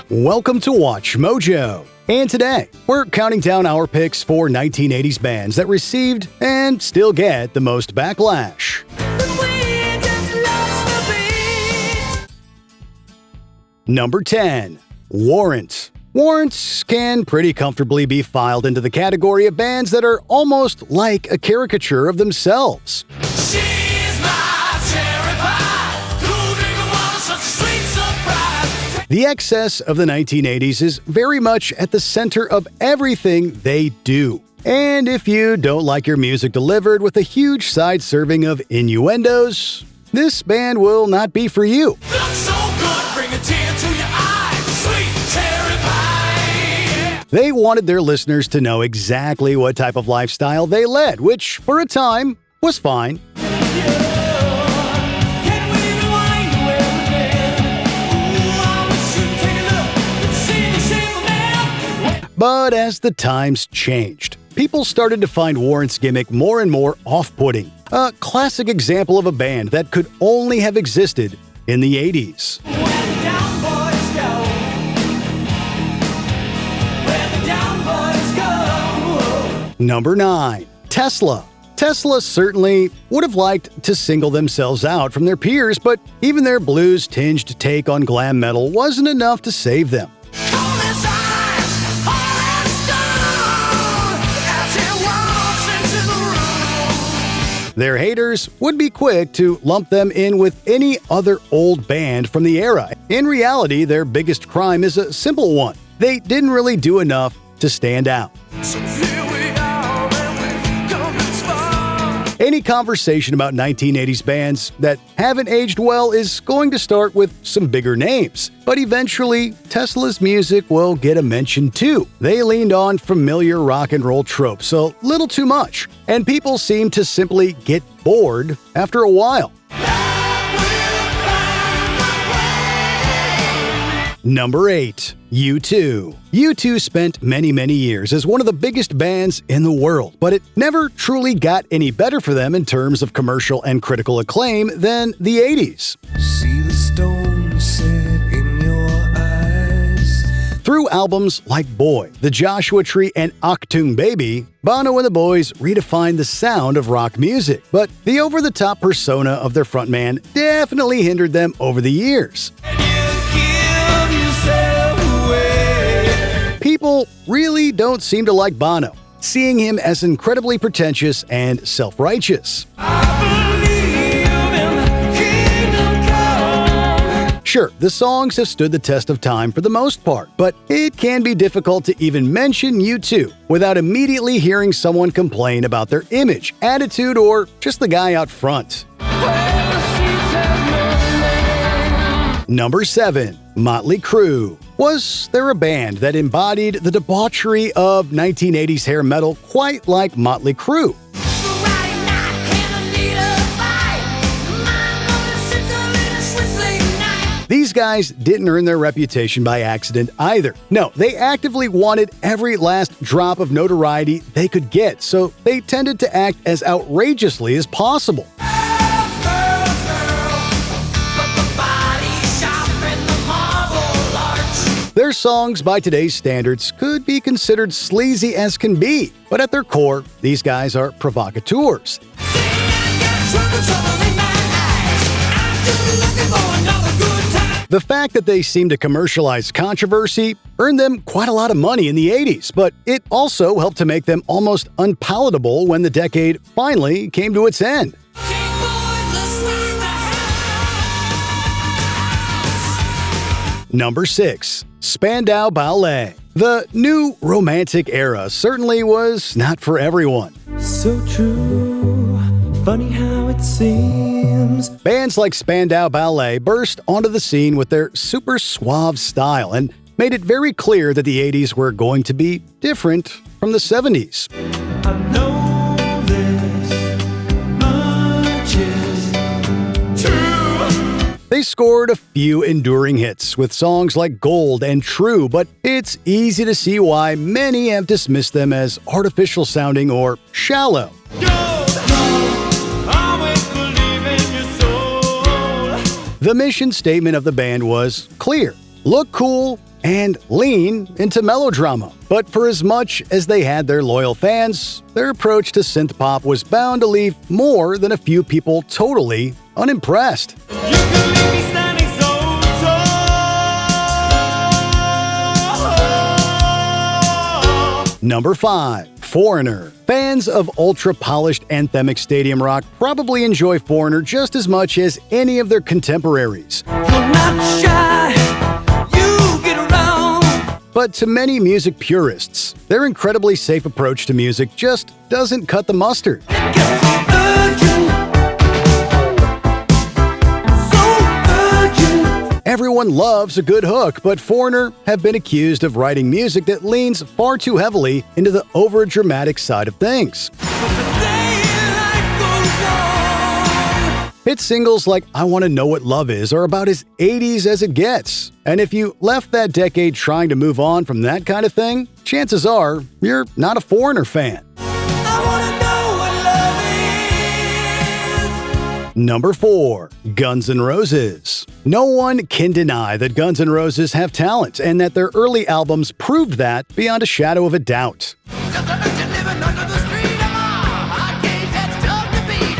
Welcome to Watch Mojo. And today, we're counting down our picks for 1980s bands that received and still get the most backlash. Number 10. Warrant. Warrants can pretty comfortably be filed into the category of bands that are almost like a caricature of themselves. The excess of the 1980s is very much at the center of everything they do. And if you don't like your music delivered with a huge side serving of innuendos, this band will not be for you. They wanted their listeners to know exactly what type of lifestyle they led, which, for a time, was fine. But as the times changed, people started to find Warrant's gimmick more and more off-putting. A classic example of a band that could only have existed in the 80s. Number 9. Tesla. Tesla certainly would have liked to single themselves out from their peers, but even their blues-tinged take on glam metal wasn't enough to save them. Their haters would be quick to lump them in with any other old band from the era. In reality, their biggest crime is a simple one. They didn't really do enough to stand out. Any conversation about 1980s bands that haven't aged well is going to start with some bigger names. But eventually, Tesla's music will get a mention too. They leaned on familiar rock and roll tropes a little too much, and people seemed to simply get bored after a while. Number 8. U2. U2 spent many years as one of the biggest bands in the world, but it never truly got any better for them in terms of commercial and critical acclaim than the 80s. See the stone set in your eyes. Through albums like Boy, The Joshua Tree, and Achtung Baby, Bono and the boys redefined the sound of rock music, but the over-the-top persona of their frontman definitely hindered them over the years. People really don't seem to like Bono, seeing him as incredibly pretentious and self-righteous. Sure, the songs have stood the test of time for the most part, but it can be difficult to even mention U2 without immediately hearing someone complain about their image, attitude, or just the guy out front. Number 7. Mötley Crüe. Was there a band that embodied the debauchery of 1980s hair metal quite like Mötley Crüe? These guys didn't earn their reputation by accident either. No, they actively wanted every last drop of notoriety they could get, so they tended to act as outrageously as possible. Their songs, by today's standards, could be considered sleazy as can be, but at their core, these guys are provocateurs. The fact that they seem to commercialize controversy earned them quite a lot of money in the 80s, but it also helped to make them almost unpalatable when the decade finally came to its end. Number 6. Spandau Ballet. The new romantic era certainly was not for everyone. So true, funny how it seems. Bands like Spandau Ballet burst onto the scene with their super suave style and made it very clear that the 80s were going to be different from the 70s. I know this much is true. They scored a few enduring hits with songs like Gold and True, but it's easy to see why many have dismissed them as artificial sounding or shallow. The mission statement of the band was clear: look cool, and lean into melodrama. But for as much as they had their loyal fans, their approach to synth pop was bound to leave more than a few people totally unimpressed. You can leave me standing so tall. Number 5. Foreigner. Fans of ultra-polished anthemic stadium rock probably enjoy Foreigner just as much as any of their contemporaries. You're not shy, you get around. But to many music purists, their incredibly safe approach to music just doesn't cut the mustard. It gets so urgent, so urgent. Everyone loves a good hook, but Foreigner have been accused of writing music that leans far too heavily into the over-dramatic side of things. But the day life goes on. Hit singles like I Wanna Know What Love Is are about as 80s as it gets. And if you left that decade trying to move on from that kind of thing, chances are you're not a Foreigner fan. I wanna know what love is. Number 4. Guns N' Roses. No one can deny that Guns N' Roses have talent and that their early albums proved that beyond a shadow of a doubt.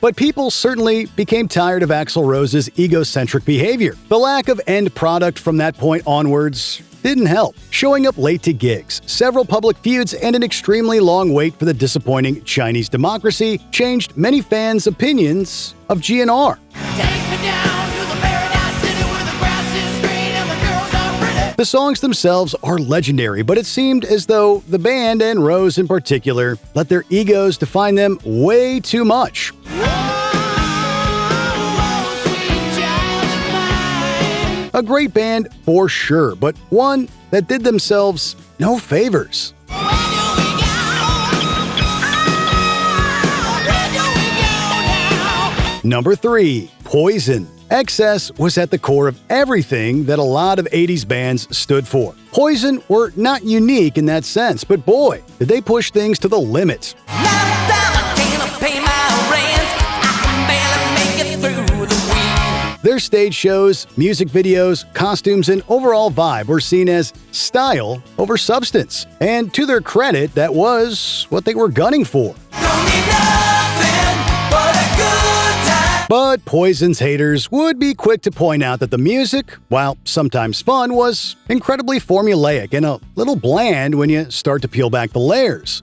But people certainly became tired of Axl Rose's egocentric behavior. The lack of end product from that point onwards didn't help. Showing up late to gigs, several public feuds, and an extremely long wait for the disappointing Chinese Democracy changed many fans' opinions of GNR. The songs themselves are legendary, but it seemed as though the band, and Rose in particular, let their egos define them way too much. A great band for sure, but one that did themselves no favors. Number 3. Poison. Excess was at the core of everything that a lot of 80s bands stood for. Poison were not unique in that sense, but boy, did they push things to the limit. Their stage shows, music videos, costumes, and overall vibe were seen as style over substance. And to their credit, that was what they were gunning for. But Poison's haters would be quick to point out that the music, while sometimes fun, was incredibly formulaic and a little bland when you start to peel back the layers.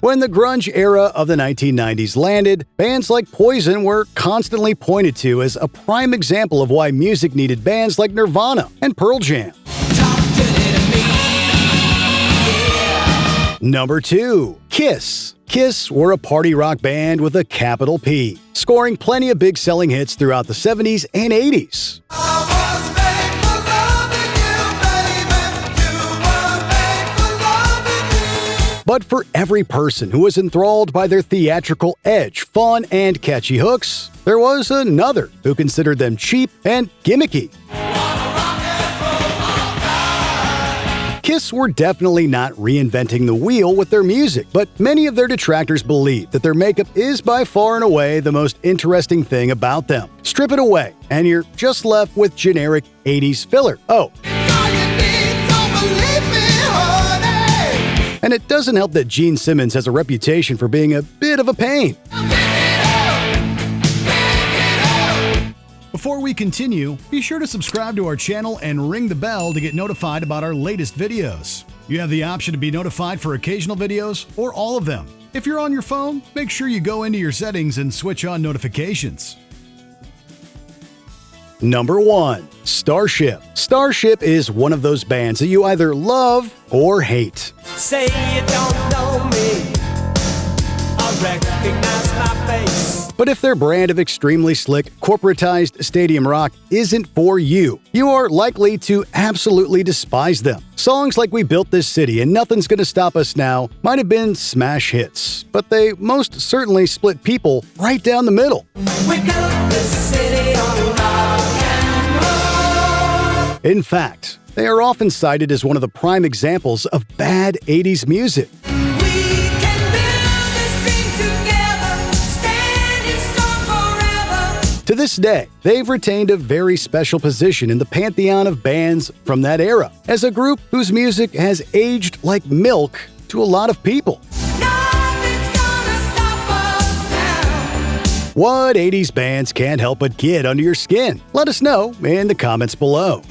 When the grunge era of the 1990s landed, bands like Poison were constantly pointed to as a prime example of why music needed bands like Nirvana and Pearl Jam. Number 2. Kiss. Kiss were a party rock band with a capital P, scoring plenty of big selling hits throughout the 70s and 80s. But for every person who was enthralled by their theatrical edge, fun, and catchy hooks, there was another who considered them cheap and gimmicky. Kiss were definitely not reinventing the wheel with their music, but many of their detractors believe that their makeup is by far and away the most interesting thing about them. Strip it away, and you're just left with generic 80s filler. Oh. And it doesn't help that Gene Simmons has a reputation for being a bit of a pain. Before we continue, be sure to subscribe to our channel and ring the bell to get notified about our latest videos. You have the option to be notified for occasional videos or all of them. If you're on your phone, make sure you go into your settings and switch on notifications. Number 1. Starship. Starship is one of those bands that you either love or hate. Say you don't know me, I recognize my face. But if their brand of extremely slick, corporatized stadium rock isn't for you, you are likely to absolutely despise them. Songs like We Built This City and Nothing's Gonna Stop Us Now might have been smash hits, but they most certainly split people right down the middle. We built this city on rock and roll. In fact, they are often cited as one of the prime examples of bad 80s music. To To this day, they've retained a very special position in the pantheon of bands from that era, as a group whose music has aged like milk to a lot of people. What 80s bands can't help but get under your skin? Let us know in the comments below.